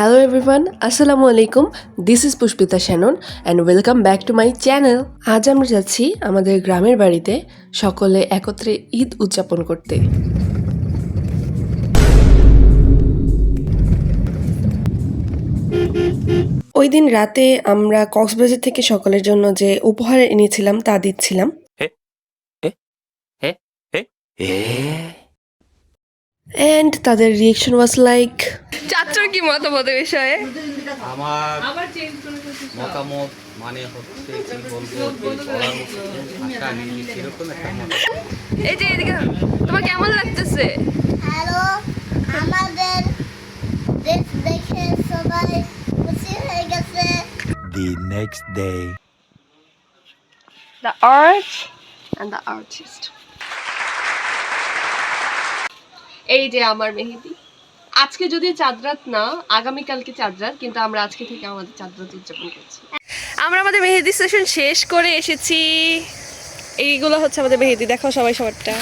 Hello everyone, Assalamu alaikum. This is Pushpita Shannon and welcome back to my channel. আজ আমরা যাচ্ছি আমাদের গ্রামের বাড়িতে সকলে একত্রে ঈদ উদযাপন করতে। ওই দিন রাতে আমরা কক্সবাজার থেকে সকলের জন্য যে উপহার এনেছিলাম তা দিচ্ছিলাম। And তাদের রিঅ্যাকশন ওয়াজ লাইক চাচুর কি মতামত বিষয়ে? আমার মতামত মানে হচ্ছে কি বলবো আশা নেই এরকম একটা এই যে এদিকে তোমার কেমন লাগতেছে? হ্যালো, আমাদের দেশ দেখে সবাই খুশি হয়ে গেছে। The next day. The art and the artist. এই যে আমার মেহেদি। আজকে যদি চাঁদরাত না, আগামীকালকে চাঁদরাত, কিন্তু আমরা আজকে থেকে আমাদের চাঁদরাত উদযাপন করছি। আমরা আমাদের মেহেদি সেশন শেষ করে এসেছি। এইগুলো হচ্ছে আমাদের মেহেদি, দেখো সবাই সবারটা।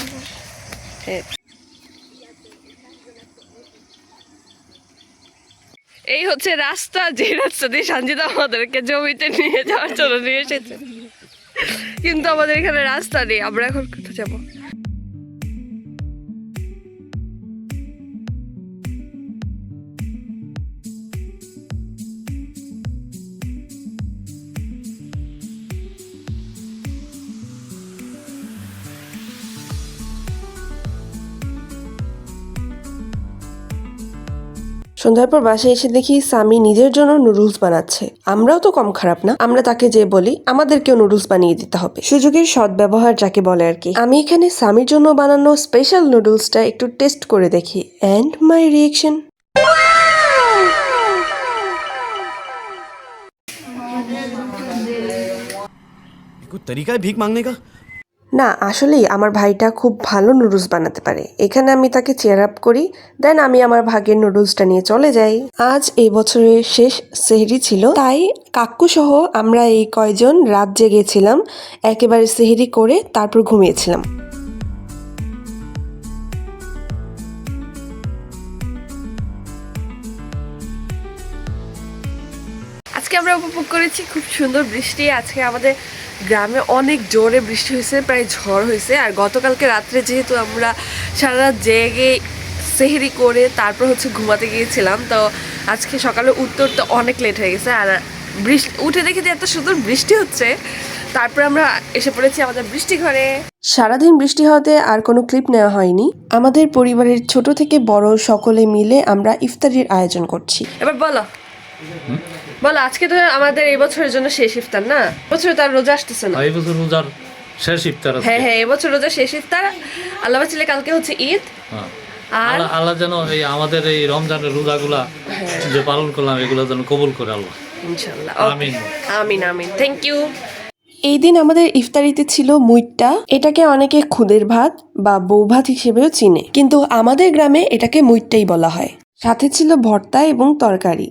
এই হচ্ছে রাস্তা, যে রাস্তা দিয়ে সঞ্জিতা আমাদেরকে জমিতে নিয়ে যাওয়ার জন্য নিয়ে এসেছে, কিন্তু আমাদের এখানে রাস্তা নেই। আমরা এখন কোথায় যাবো? সন্ধ্যার পর বাসায় এসে দেখি সামি নিজের জন্য নুডলস বানাচ্ছে। আমরাও তো কম খারাপ না, আমরা তাকে যে বলি আমাদেরকেও নুডলস বানিয়ে দিতে হবে। সুযোগের সদ্ব্যবহার যাকে বলে আর কি। আমি এখানে সামির জন্য বানানো স্পেশাল নুডলসটা একটু টেস্ট করে দেখি, এন্ড মাই রিঅ্যাকশন। कोई तरीका है भीख मांगने का? না, আসলেই আমার ভাইটা খুব ভালো নুডলস বানাতে পারে। এখানে আমি তাকে চেয়ার আপ করি, দেন আমি আমার ভাগের নুডলসটা নিয়ে চলে যাই। আজ এই বছরের শেষ সেহরি ছিল, তাই কাকু সহ আমরা এই কয়জন রাত জেগেছিলাম, একেবারে সেহরি করে তারপর ঘুমিয়েছিলাম। আজকে আমরা উপভোগ করেছি খুব সুন্দর বৃষ্টি। আজকে আমাদের গ্রামে অনেক জোরে বৃষ্টি হয়েছে, প্রায় ঝড় হয়েছে। আর গতকালকে রাত্রে যেহেতু আমরা সারা রাত জেগে সেহরি করে তারপর হচ্ছে ঘুমাতে গিয়েছিলাম, তো আজকে সকালে উঠতে অনেক লেট হয়ে গেছে। আর বৃষ্টি উঠে দেখি যে এত সুন্দর বৃষ্টি হচ্ছে, তারপরে আমরা এসে পড়েছি আমাদের বৃষ্টি ঘরে। সারাদিন বৃষ্টি হওয়াতে আর কোনো ক্লিপ নেওয়া হয়নি। আমাদের পরিবারের ছোট থেকে বড় সকলে মিলে আমরা ইফতারির আয়োজন করছি। এবার বলো বলো, আজকে তো আমাদের এই বছরের জন্য শেষ ইফতার না? বছর তার রোজা আসতেছে না, এই বছর রোজার শেষ ইফতার আছে। হ্যাঁ, এবছর রোজা শেষ ইফতার। আল্লাহ বাঁচালে কালকে হচ্ছে ঈদ। আর আল্লাহ যেন এই আমাদের এই রমজানের রোজাগুলা যে পালন করলাম এগুলো যেন কবুল করে আল্লাহ, ইনশাআল্লাহ। আমিন আমিন আমিন, থ্যাংক ইউ। এই দিন আমাদের ইফতারিতে ছিল মুইট্টা। এটাকে অনেকে খুদের ভাত বা বউ ভাত হিসেবেও চিনে, কিন্তু আমাদের গ্রামে এটাকে মুইট্টাই বলা হয়। সাথে ছিল ভর্তা এবং তরকারি।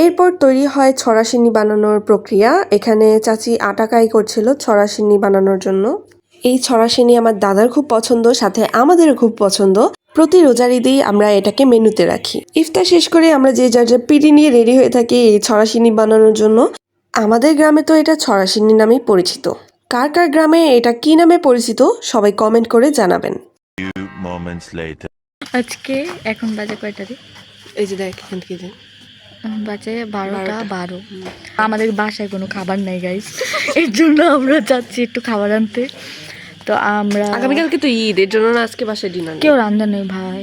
এরপর তৈরি হয় ছড়াশিন্নি বানানোর প্রক্রিয়া। এখানে চাচি আটা কাই করছিল ছড়াশিন্নি বানানোর জন্য। এই ছড়াশিন্নি আমার দাদার খুব পছন্দ, সাথে আমাদেরও খুব পছন্দ। প্রতি রোজার ঈদেই আমরা এটাকে মেনুতে রাখি। ইফতার শেষ করে আমরা যে যার পিড়ি নিয়ে রেডি হয়ে থাকি এই ছড়াশিন্নি বানানোর জন্য। আমাদের গ্রামে তো এটা ছড়াশিন্নি নামেই পরিচিত। কার কার গ্রামে এটা কি নামে পরিচিত সবাই কমেন্ট করে জানাবেন। Few moments later. আজকে এখন বাজে কয়টা রে? এই যে দেখ এখান থেকে বাজে 12:12। আমাদের বাসায় কোনো খাবার নাই গাইস, এর জন্য আমরা যাচ্ছি একটু খাবার আনতে। তো আমরা আগামীকালকে তো ঈদ, এর জন্য না আজকে বাসায় ডিনার। কেউ রান্না নেই ভাই,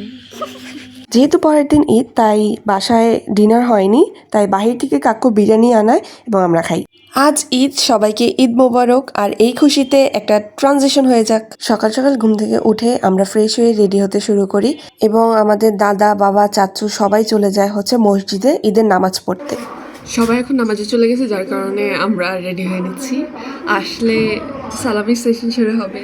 যেহেতু পরের দিন ঈদ তাই বাসায় ডিনার হয়নি, তাই বাহির থেকে কাকু বিরিয়ানি আনায় এবং আমরা খাই। আজ ঈদ, সবাইকে ঈদ মোবারক। আর এই খুশিতে একটা ট্রানজিশন হয়ে যাক। সকাল সকাল ঘুম থেকে উঠে আমরা ফ্রেশ হয়ে রেডি হতে শুরু করি এবং আমাদের দাদা বাবা চাচু সবাই চলে যায় হচ্ছে মসজিদে ঈদের নামাজ পড়তে। সবাই এখন নামাজে চলে গেছে, যার কারণে আমরা রেডি হয়ে নিচ্ছি। আসলে সালামি সেশন শুরু হবে।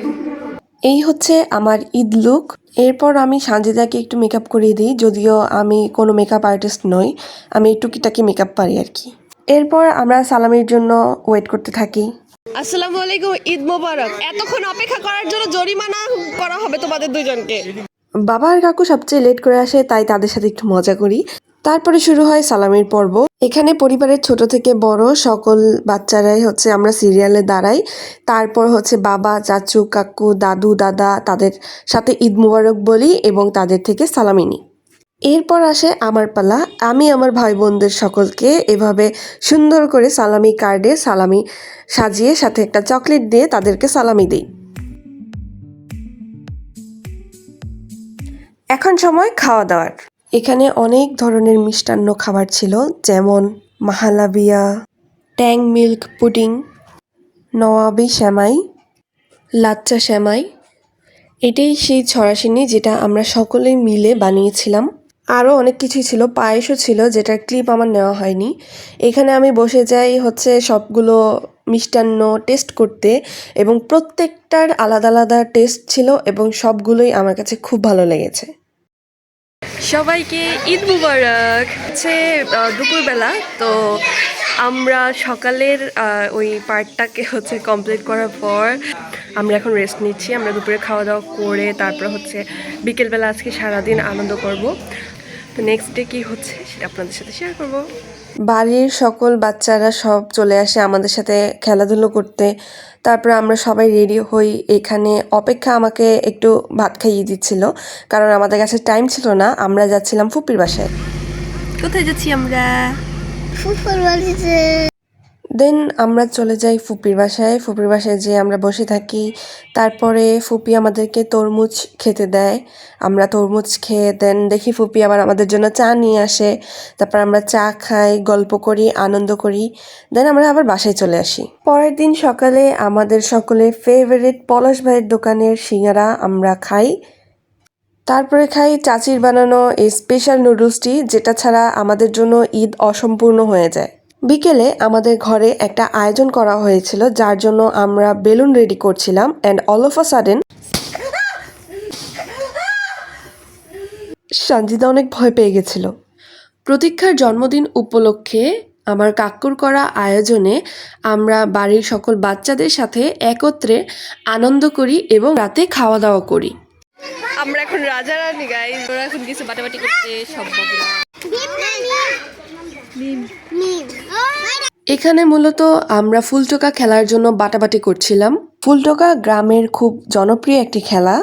এই হচ্ছে আমার ঈদ লুক। এরপর আমি সানজিদাকে একটু মেকআপ করিয়ে দিই, যদিও আমি কোনো মেকআপ আর্টিস্ট নই, আমি টুকিটাকি মেকআপ পারি আর কি। এরপর আমরা সালামির জন্য ওয়েট করতে থাকি। আসসালামু আলাইকুম, ঈদ মোবারক। এতক্ষণ অপেক্ষা করার জন্য জরিমানা করা হবে তোমাদের দুজনকে। বাবা আর কাকু সবচেয়ে লেট করে আসে, তাই তাদের সাথে একটু মজা করি। তারপরে শুরু হয় সালামির পর্ব। এখানে পরিবারের ছোট থেকে বড় সকল বাচ্চারাই হচ্ছে আমরা সিরিয়ালে দাঁড়াই। তারপর হচ্ছে বাবা, চাচু, কাকু, দাদু, দাদা তাদের সাথে ঈদ মুবারক বলি এবং তাদের থেকে সালামি নিই। এরপর আসে আমার পালা। আমি আমার ভাই বোনদের সকলকে এভাবে সুন্দর করে সালামি কার্ডে সালামি সাজিয়ে সাথে একটা চকলেট দিয়ে তাদেরকে সালামি দিই। এখন সময় খাওয়া দাওয়ার। এখানে অনেক ধরনের মিষ্টান্ন খাবার ছিল, যেমন মাহালাবিয়া, ট্যাং মিল্ক পুডিং, নওয়াবি সেমাই, লাচ্চা সেমাই। এটাই সেই ছড়াশিনি যেটা আমরা সকলে মিলে বানিয়েছিলাম। আরও অনেক কিছুই ছিল, পায়েসও ছিল যেটার ক্লিপ আমার নেওয়া হয়নি। এখানে আমি বসে যাই হচ্ছে সবগুলো মিষ্টান্ন টেস্ট করতে এবং প্রত্যেকটার আলাদা আলাদা টেস্ট ছিল এবং সবগুলোই আমার কাছে খুব ভালো লেগেছে। সবাইকে ঈদ মুবারক। হচ্ছে দুপুরবেলা, তো আমরা সকালের ওই পার্টটাকে হচ্ছে কমপ্লিট করার পর আমরা এখন রেস্ট নিচ্ছি। আমরা দুপুরে খাওয়া দাওয়া করে তারপর হচ্ছে বিকেলবেলা আজকে সারাদিন আনন্দ করব। তো নেক্সট ডে কী হচ্ছে সেটা আপনাদের সাথে শেয়ার করব। বাড়ির সকল বাচ্চারা সব চলে আসে আমাদের সাথে খেলাধুলো করতে। তারপর আমরা সবাই রেডি হই। এখানে অপেক্ষা আমাকে একটু ভাত খাইয়ে দিচ্ছিল, কারণ আমাদের কাছে টাইম ছিল না। আমরা যাচ্ছিলাম ফুপির বাসায়। কোথায় যাচ্ছি আমরা? ফুফুর বাড়িতে। দেন আমরা চলে যাই ফুপির বাসায়। ফুপির বাসায় যেয়ে আমরা বসে থাকি। তারপরে ফুপি আমাদেরকে তরমুজ খেতে দেয়। আমরা তরমুজ খেয়ে দেন দেখি ফুপি আবার আমাদের জন্য চা নিয়ে আসে। তারপর আমরা চা খাই, গল্প করি, আনন্দ করি। দেন আমরা আবার বাসায় চলে আসি। পরের দিন সকালে আমাদের সকলের ফেভারিট পলাশ ভাইয়ের দোকানের সিঙ্গারা আমরা খাই। তারপরে খাই চাচির বানানো এই স্পেশাল নুডলসটি, যেটা ছাড়া আমাদের জন্য ঈদ অসম্পূর্ণ হয়ে যায়। বিকেলে আমাদের ঘরে একটা আয়োজন করা হয়েছিল, যার জন্য আমরা বেলুন রেডি করছিলাম। And all of a sudden Sanjida অনেক ভয় পেয়ে গেছিল। প্রতীক্ষার জন্মদিন উপলক্ষে আমার কাকুর করা আয়োজনে আমরা বাড়ির সকল বাচ্চাদের সাথে একত্রে আনন্দ করি এবং রাতে খাওয়া দাওয়া করি। আমরা এখন রাজা রানী গাইস। ওরা এখন কিছু বাটাবাটি করতে সব বাবুরা। এখানে মূলত আমরা ফুলটোকা খেলার জন্য বাটাবাটি করছিলাম। ফুলটোকা গ্রামের খুব জনপ্রিয় একটি খেলা।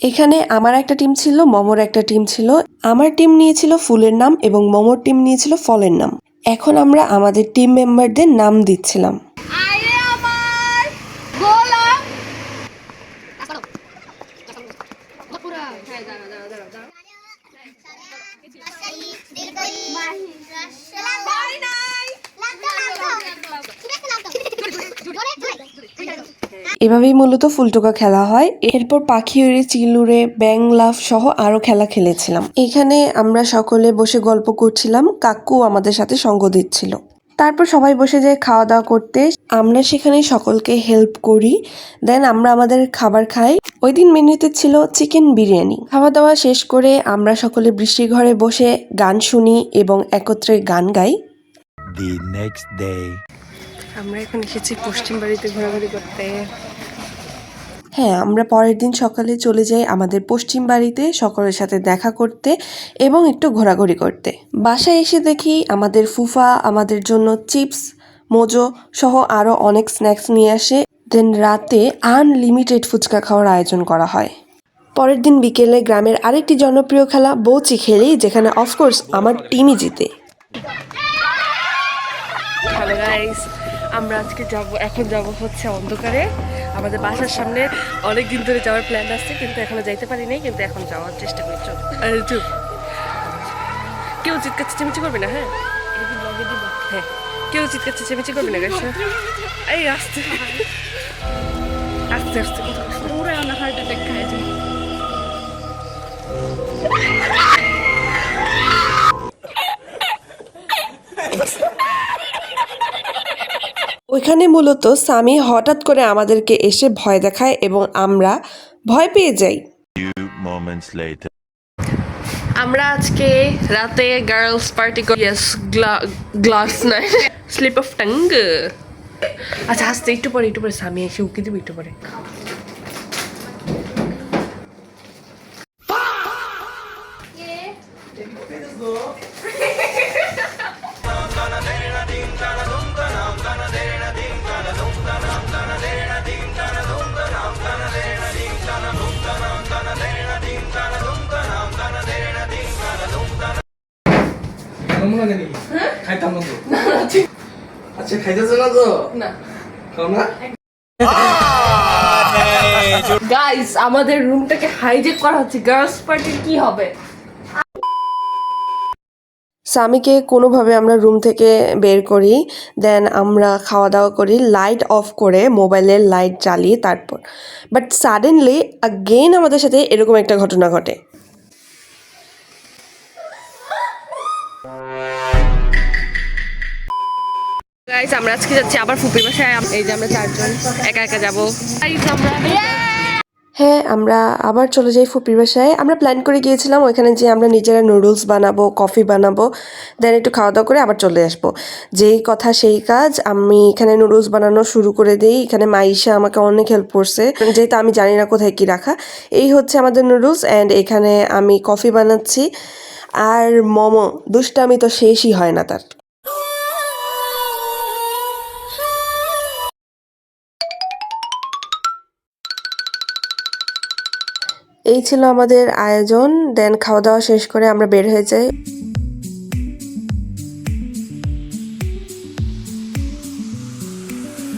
এখানে আমার একটা টিম ছিল, মমর একটা টিম ছিল। আমার টিম নিয়েছিল ফুলের নাম এবং মমর টিম নিয়েছিল ফলের নাম। এখন আমরা আমাদের টিম মেম্বারদের নাম দিচ্ছিলাম। এভাবেই মূলত ফুলটোকা খেলা হয়। এরপর পাখি উড়ে, চিল উড়ে, ব্যাং লাফ সহ আরো খেলা খেলেছিলাম। এখানে আমরা সকলে বসে গল্প করছিলাম, কাকু আমাদের সাথে সঙ্গ দিচ্ছিল। তারপর সবাই বসে যায় খাওয়া দাওয়া করতে। আমরা সেখানে সকলকে হেল্প করি। দেন আমরা আমাদের খাবার খাই। ওই দিন মেনুতে ছিল চিকেন বিরিয়ানি। খাওয়া দাওয়া শেষ করে আমরা সকলে বৃষ্টির ঘরে বসে গান শুনি এবং একত্রে গান গাই। The next day. আমরা এখন এসেছি পশ্চিম বাড়িতে ঘোরাঘুরি করতে। হ্যাঁ, আমরা পরের দিন সকালে চলে যাই আমাদের পশ্চিম বাড়িতে সকলের সাথে দেখা করতে এবং একটু ঘোরাঘুরি করতে। বাসায় এসে দেখি আমাদের ফুফা আমাদের জন্য চিপস, মোজো সহ আরও অনেক স্ন্যাক্স নিয়ে আসে। দেন রাতে আনলিমিটেড ফুচকা খাওয়ার আয়োজন করা হয়। পরের দিন বিকেলে গ্রামের আরেকটি জনপ্রিয় খেলা বউচি খেলি, যেখানে অফকোর্স আমার টিমই জিতে। হ্যালো গাইস, আমরা আজকে এখন যাব হচ্ছে অন্ধকারে। আমাদের বাসার সামনে অনেক দিন ধরে যাওয়ার প্ল্যান আছে, কিন্তু এখনো যাইতে পারি নাই, কিন্তু এখন যাওয়ার চেষ্টা করি। চুপ, কেউ চিৎকার চেঁচামেচি করবে না। হ্যাঁ হ্যাঁ, কেউ চিৎকার চেঁচামেচি করবে না গাইস। এই আস্তে আস্তে আস্তে হার্ট অ্যাটাক খায়। ওইখানে মূলত সামি হঠাৎ করে আমাদেরকে এসে ভয় দেখায় এবং আমরা ভয় পেয়ে যাই। Few moments later. আমরা আজকে রাতে গার্লস পার্টি করি। গ্লাস নাই, স্লিপ অফ টাং। আচ্ছা আস্তে, একটু পরে সামি এসে উকি দিবি একটু পরে। না কেন খাইতাম না তো আচ্ছা খাইতেছ না তো না খাও না গাইস আমাদের রুমটাকে হাইজেক করা হচ্ছে গার্লস পার্টির কি হবে সামিকে কোনোভাবে আমরা রুম থেকে বের করি দেন আমরা খাওয়া দাওয়া করি লাইট অফ করে মোবাইলের লাইট জ্বালিয়ে তারপর বাট সাডেনলি আগেইন আমাদের সাথে এরকম একটা ঘটনা ঘটে গাইস আমরা আজকে যাচ্ছি আবার ফুপির বাসায় এই যে আমরা চারজন একা একা যাবো হ্যাঁ আমরা আবার চলে যাই ফুপির বাসায় আমরা প্ল্যান করে গিয়েছিলাম ওইখানে যে আমরা নিজেরা নুডলস বানাবো কফি বানাবো দেন একটু খাওয়া দাওয়া করে আবার চলে আসবো যেই কথা সেই কাজ আমি এখানে নুডলস বানানো শুরু করে দিই এখানে মাইশা আমাকে অনেক হেল্প করছে যেহেতু আমি জানি না কোথায় কি রাখা এই হচ্ছে আমাদের নুডলস অ্যান্ড এখানে আমি কফি বানাচ্ছি আর মোমো দুষ্টামি তো শেষই হয় না তার এই ছিল আমাদের আয়োজন দেন খাওয়া দাওয়া শেষ করে আমরা বের হয়ে যাই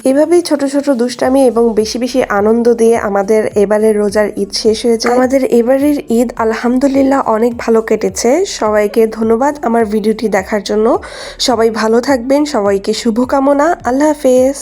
এভাবেই ছোট ছোট দুষ্টামি এবং বেশি বেশি আনন্দ দিয়ে আমাদের এবারের রোজার ঈদ শেষ হয়ে যায় আমাদের এবারের ঈদ আলহামদুলিল্লাহ অনেক ভালো কেটেছে সবাইকে ধন্যবাদ আমার ভিডিওটি দেখার জন্য সবাই ভালো থাকবেন সবাইকে শুভকামনা আল্লাহ হাফেজ